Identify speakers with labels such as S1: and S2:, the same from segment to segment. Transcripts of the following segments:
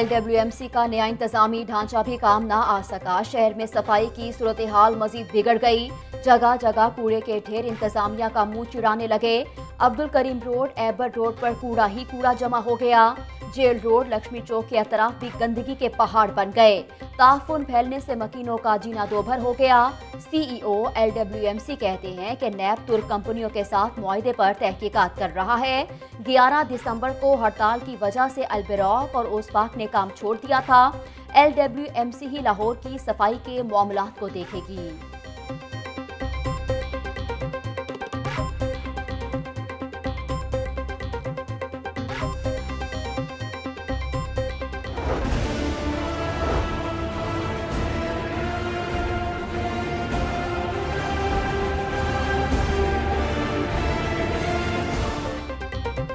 S1: LWMC का नया इंतजामी ढांचा भी काम ना आ सका। शहर में सफाई की सूरत हाल मजीद बिगड़ गई। जगह जगह कूड़े के ढेर इंतजामिया का मुंह चिढ़ाने लगे। Abdul Karim road, Ebert road पर कूड़ा ही कूड़ा जमा हो गया। जेल रोड, लक्ष्मी चौक के अतराफ भी गंदगी के पहाड़ बन गए। ताफुन फैलने से मकीनों का जीना दोभर हो गया। CEO LWMC कहते हैं कि नैब तुर्क कंपनियों के साथ मुआहदे पर तहकीकात कर रहा है। 11 दिसंबर को हड़ताल की वजह से अल्बेरॉक और ओसपाक ने काम छोड़ दिया था। LWMC ही लाहौर की सफाई के मामलात को देखेगी।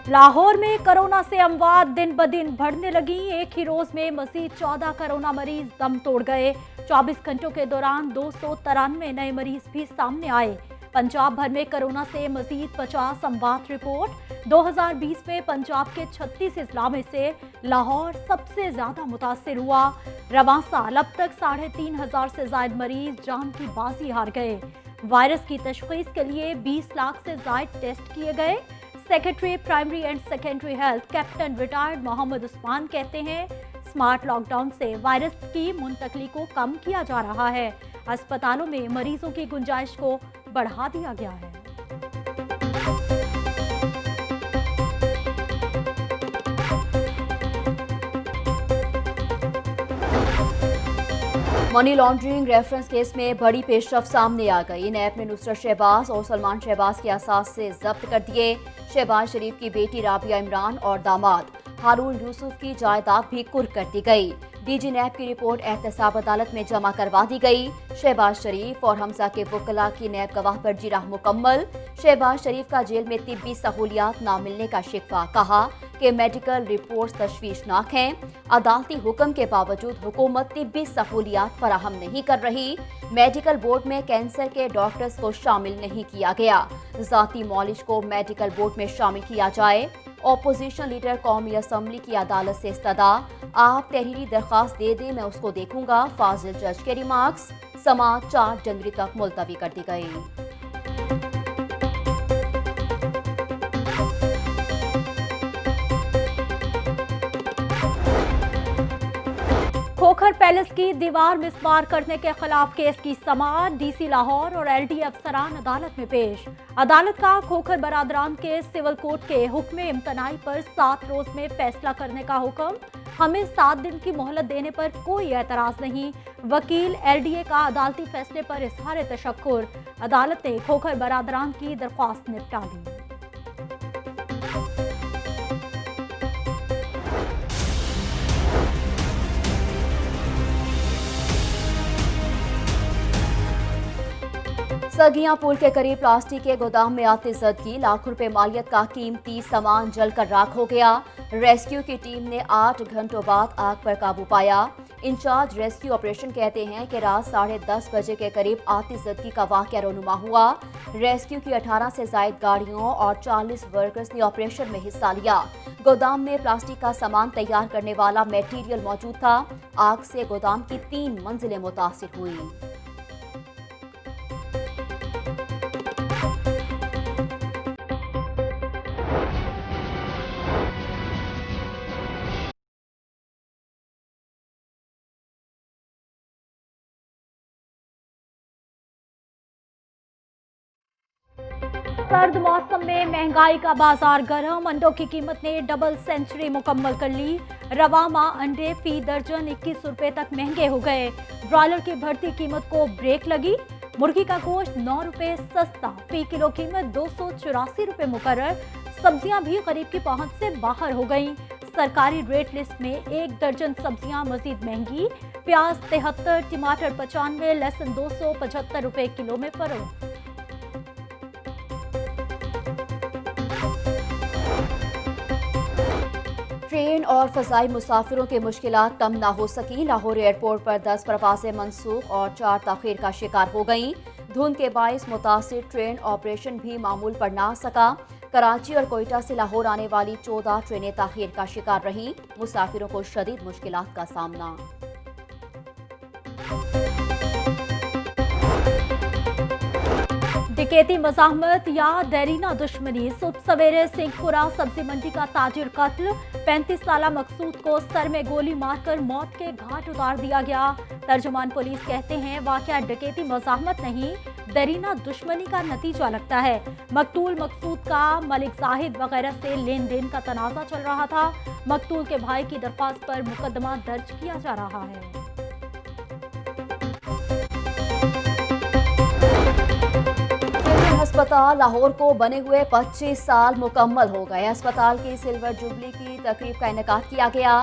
S2: लाहौर में कोरोना से अमवात दिन ब दिन बढ़ने लगी। एक ही रोज में मजीद 14 कोरोना मरीज दम तोड़ गए। 24 घंटों के दौरान 293 नए मरीज भी सामने आए। पंजाब भर में कोरोना से मजीद 50 अमवात रिपोर्ट। 2020 में पंजाब के 36 अजला में से लाहौर सबसे ज्यादा मुतासिर हुआ। रवां साल अब तक 3500 से ज्यादा मरीज जान की बाजी हार गए। वायरस की तशखीस के लिए 20 लाख से ज्यादा टेस्ट किए गए। Secretary primary and secondary health captain retired Mohammad Usman कहते हैं, स्मार्ट लॉकडाउन से वायरस की मुंतकली को कम किया जा रहा है। अस्पतालों में मरीजों की गुंजाइश को बढ़ा दिया गया है।
S1: मनी लॉन्ड्रिंग रेफरेंस केस में बड़ी पेशरफ सामने आ गई। नैब ने नुसरत शहबाज और सलमान शहबाज के असास से जब्त कर दिए। शहबाज शरीफ की बेटी राबिया इमरान और दामाद हारून यूसुफ की जायदाद भी कुर्क कर दी गई। DG नैब की रिपोर्ट एहतसाब अदालत में जमा करवा दी गई। शहबाज शरीफ और हमजा के वकला की नैब गवाह पर जिरह मुकम्मल। शहबाज शरीफ का जेल में तिब्बी सहूलियात न मिलने का शिकवा, कहा कि मेडिकल रिपोर्ट्स तशवीशनाक हैं। अदालती हुक्म के बावजूद हुकूमत तिब्बी सहूलियात फराहम नहीं कर रही। मेडिकल बोर्ड में कैंसर के डॉक्टर्स को शामिल नहीं किया गया। जाती मॉलिज को मेडिकल बोर्ड में शामिल किया जाए। ऑपोजिशन लीडर कौमी असम्बली की अदालत से इस्तदा, आप तहरीरी दरख्वास्त दे दें, मैं उसको देखूंगा। फाजिल जज के रिमार्क्स। समाअत 4 जनवरी तक मुलतवी कर दी गई।
S2: खोखर पैलेस की दीवार मिसमार करने के खिलाफ केस की समाअत। DC लाहौर और LD अफसरान अदालत में पेश। अदालत का खोखर बरादरान के सिविल कोर्ट के हुक्म इम्तनाई पर 7 रोज में फैसला करने का हुक्म। हमें 7 दिन की मोहलत देने पर कोई एतराज नहीं। वकील LDA का अदालती फैसले पर इजहार तशक्कुर। अदालत ने खोखर बरादरान की दरख्वास्त निपटा ली।
S1: सगिया पुल के करीब प्लास्टिक के गोदाम में आतिशबाजी, लाखों रुपए मालियत का कीमती सामान जलकर राख हो गया। रेस्क्यू की टीम ने 8 घंटों बाद आग पर काबू पाया। इंचार्ज रेस्क्यू ऑपरेशन कहते हैं कि रात 10:30 बजे के करीब आतिशबाजी का वाकया रोनुमा हुआ। रेस्क्यू की 18 से ज्यादा गाड़ियों और 40 वर्कर्स ने ऑपरेशन में हिस्सा लिया। गोदाम में प्लास्टिक का सामान तैयार करने वाला मटेरियल मौजूद था। आग से गोदाम की 3 मंजिलें मुतासिर हुई।
S2: सर्द मौसम में महंगाई का बाजार गर्म। अंडों की कीमत ने डबल सेंचुरी मुकम्मल कर ली। रवा माह अंडे फी दर्जन 21 रुपए तक महंगे हो गए। ब्रॉयलर की बढ़ती कीमत को ब्रेक लगी। मुर्गी का गोश्त 9 रुपए सस्ता, फी किलो कीमत 284 रुपए मुकर्रर। सब्जियां भी गरीब की पहुंच से बाहर हो गईं। सरकारी रेट लिस्ट में 1 दर्जन सब्जियां मजीद महंगी। प्याज 73, टमाटर 95, लहसुन 275 रुपए किलो में फरोख्त।
S1: ट्रेन और फजाई मुसाफिरों की मुश्किलात कम ना हो सकी। लाहौर एयरपोर्ट पर 10 परवाजें मनसूख और 4 ताखीर का शिकार हो गईं। धुंध के बायस मुतासिर ट्रेन ऑपरेशन भी मामूल पर ना आ सका। कराची और कोयटा से लाहौर आने वाली 14 ट्रेनें ताखीर का शिकार रही। मुसाफिरों को शदीद मुश्किलात का सामना।
S2: डकैती मज़ाहमत या देरीना दुश्मनी। सुबह सवेरे सिंहपुरा सब्जी मंडी का ताजिर कत्ल। 35 साला मकसूद को सर में गोली मारकर मौत के घाट उतार दिया गया। तर्जुमान पुलिस कहते हैं वाकया डकैती मज़ाहमत नहीं, देरीना दुश्मनी का नतीजा लगता है। मकतूल मकसूद का मलिक जाहिद वगैरह से लेन देन का तनाज़ा चल रहा था। मकतूल के भाई की दरख्वास्त पर मुकदमा दर्ज किया जा रहा है।
S1: अस्पताल लाहौर को बने हुए 25 साल मुकम्मल हो गए। अस्पताल की सिल्वर जुबली की तकरीब का इनेकाद किया गया।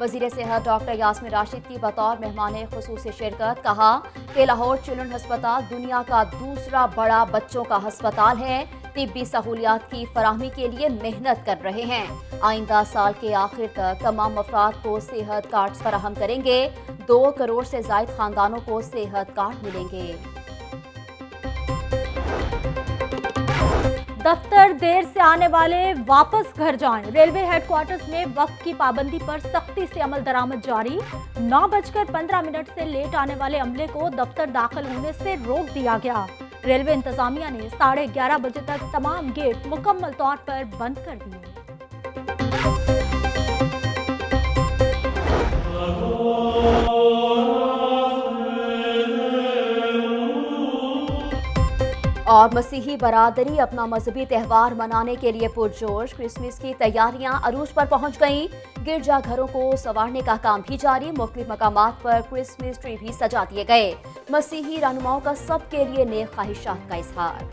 S1: वजीर सेहत डॉक्टर यास्मीन राशिद की बतौर मेहमान खुसूसी शिरकत। कहा कि लाहौर चिल्ड्रन अस्पताल दुनिया का दूसरा बड़ा बच्चों का अस्पताल है। तिब्बी सहूलियात की फराहमी के लिए मेहनत कर रहे हैं। आइंदा साल के आखिर तक तमाम अफराद को सेहत कार्ड फराहम करेंगे। 2 करोड़ से जायद खानदानों को सेहत कार्ड मिलेंगे।
S2: दफ्तर देर से आने वाले वापस घर जाएं। रेलवे हेडक्वार्टर्स में वक्त की पाबंदी पर सख्ती से अमल दरामद जारी। 9:15 से लेट आने वाले अमले को दफ्तर दाखिल होने से रोक दिया गया। रेलवे इंतजामिया ने 11:30 बजे तक तमाम गेट मुकम्मल तौर पर बंद कर दिए। और मसीही बरादरी अपना मजहबी त्यौहार मनाने के लिए पुरजोश। क्रिसमस की तैयारियां अरूज पर पहुंच गईं। गिरजाघरों को संवारने का काम भी जारी। मुख्तलिफ मकामात पर क्रिसमस ट्री भी सजा दिए गए। मसीही रहनुमाओं का सबके लिए नेक ख्वाहिशात का इजहार।